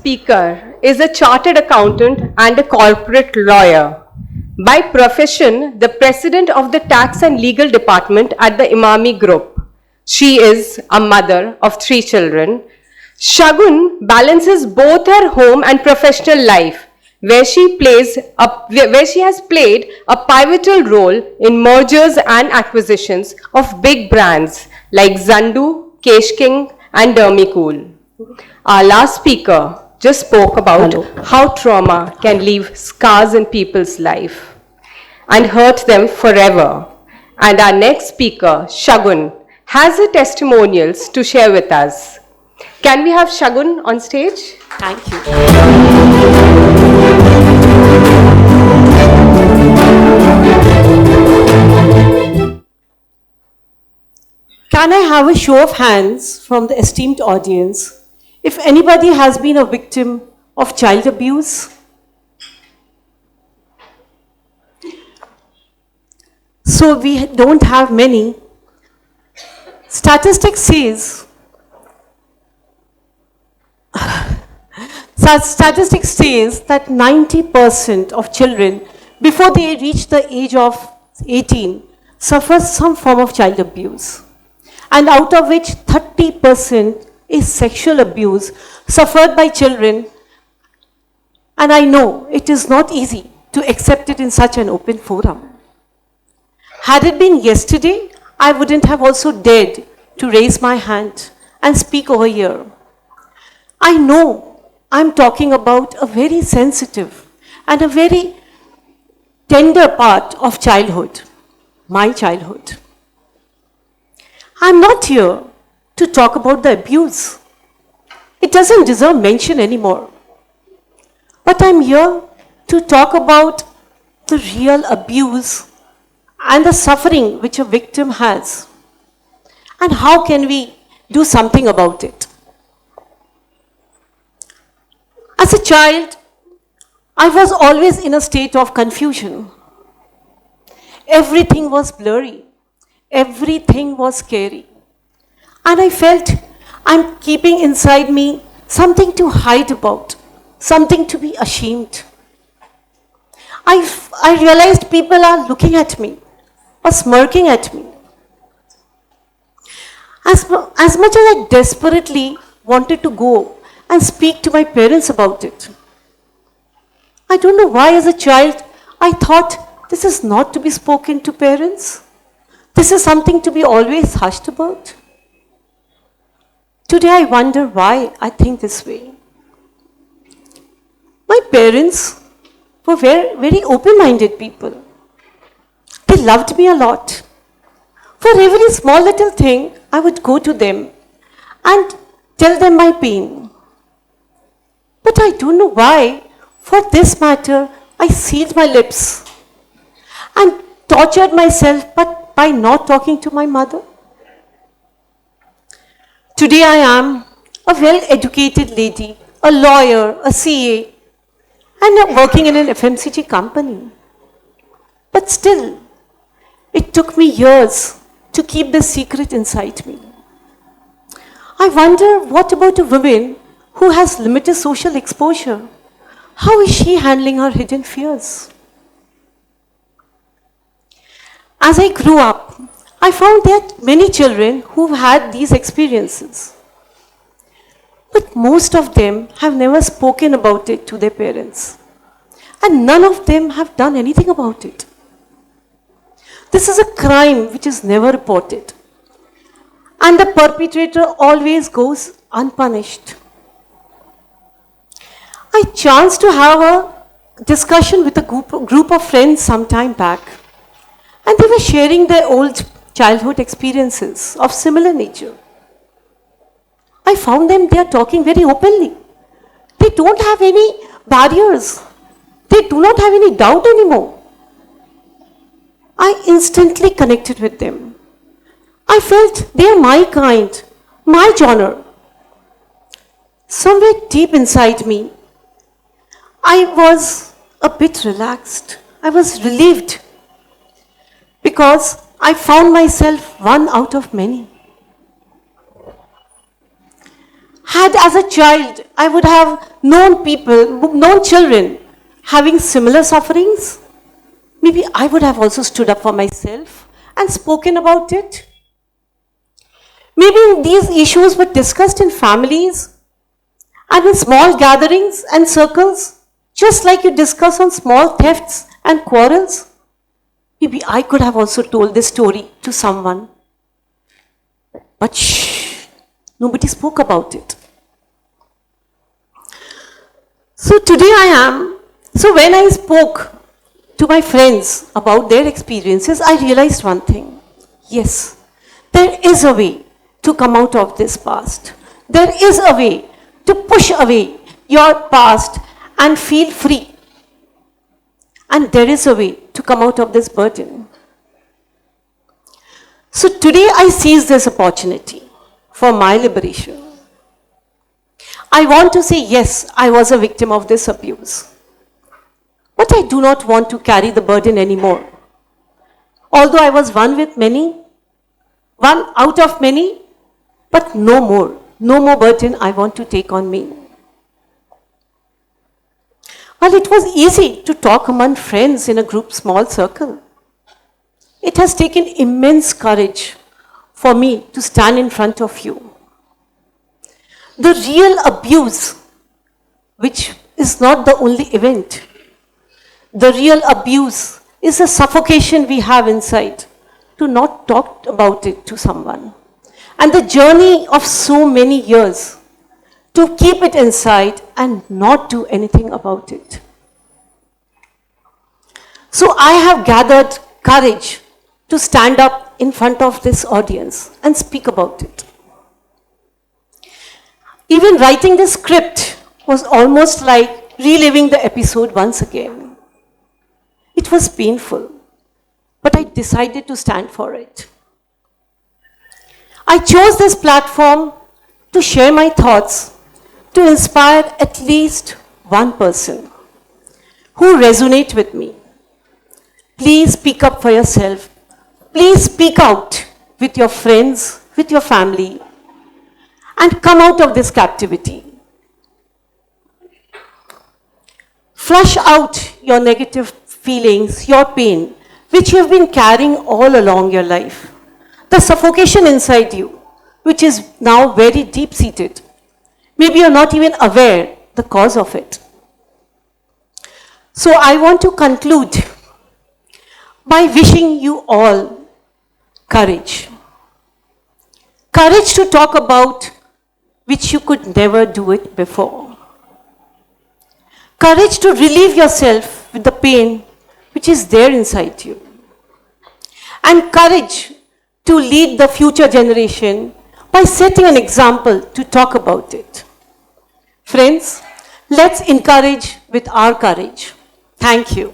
speaker is a chartered accountant and a corporate lawyer. By profession, the president of the tax and legal department at the Emami Group. She is a mother of 3 children. Shagun balances both her home and professional life, where she has played a pivotal role in mergers and acquisitions of big brands like Zandu, Keshking, and dermicool. Our last speaker just spoke about how trauma can leave scars in people's life and hurt them forever. And our next speaker, Shagun, has her testimonials to share with us. Can we have Shagun on stage? Thank you. Can I have a show of hands from the esteemed audience if anybody has been a victim of child abuse? So we don't have many. Statistics says that 90% of children before they reach the age of 18 suffer some form of child abuse, and out of which 30% is sexual abuse suffered by children. And I know it is not easy to accept it in such an open forum. Had it been yesterday, I wouldn't have also dared to raise my hand and speak over here. I know I'm talking about a very sensitive and a very tender part of childhood, my childhood. I'm not here to talk about the abuse. It doesn't deserve mention anymore. But I'm here to talk about the real abuse and the suffering which a victim has. And how can we do something about it? As a child, I was always in a state of confusion. Everything was blurry. Everything was scary. And I felt I'm keeping inside me something to hide about, something to be ashamed. I realized people are looking at me or smirking at me. As much as I desperately wanted to go and speak to my parents about it, I don't know why as a child I thought this is not to be spoken to parents. This is something to be always hushed about. Today I wonder why I think this way. My parents were very, very open-minded people. They loved me a lot. For every small little thing, I would go to them and tell them my pain. But I don't know why, for this matter, I sealed my lips and tortured myself by not talking to my mother. Today I am a well-educated lady, a lawyer, a CA, and working in an FMCG company. But still, it took me years to keep this secret inside me. I wonder, what about a woman who has limited social exposure? How is she handling her hidden fears? As I grew up, I found that many children who had these experiences, but most of them have never spoken about it to their parents, and none of them have done anything about it. This is a crime which is never reported, and the perpetrator always goes unpunished. I chanced to have a discussion with a group of friends some time back, and they were sharing their old childhood experiences of similar nature. I found they are talking very openly. They don't have any barriers. They do not have any doubt anymore. I instantly connected with them. I felt they are my kind, my genre. Somewhere deep inside me, I was a bit relaxed. I was relieved because I found myself one out of many. Had as a child, I would have known people, known children having similar sufferings, maybe I would have also stood up for myself and spoken about it. Maybe these issues were discussed in families and in small gatherings and circles, just like you discuss on small thefts and quarrels. Maybe I could have also told this story to someone. But shh, nobody spoke about it. So today so when I spoke to my friends about their experiences, I realized one thing. Yes, there is a way to come out of this past. There is a way to push away your past and feel free. And there is a way to come out of this burden. So today I seize this opportunity for my liberation. I want to say, yes, I was a victim of this abuse. But I do not want to carry the burden anymore. Although I was one out of many, but no more burden I want to take on me. Well, it was easy to talk among friends in a group small circle. It has taken immense courage for me to stand in front of you. The real abuse, which is not the only event, the real abuse is the suffocation we have inside to not talk about it to someone. And the journey of so many years to keep it inside and not do anything about it. So I have gathered courage to stand up in front of this audience and speak about it. Even writing the script was almost like reliving the episode once again. It was painful, but I decided to stand for it. I chose this platform to share my thoughts, to inspire at least one person who resonate with me. Please speak up for yourself. Please speak out with your friends, with your family, and come out of this captivity. Flush out your negative feelings, your pain, which you have been carrying all along your life. The suffocation inside you, which is now very deep-seated. Maybe you're not even aware the cause of it. So I want to conclude by wishing you all courage. Courage to talk about which you could never do it before. Courage to relieve yourself with the pain which is there inside you. And courage to lead the future generation by setting an example to talk about it. Friends, let's encourage with our courage. Thank you.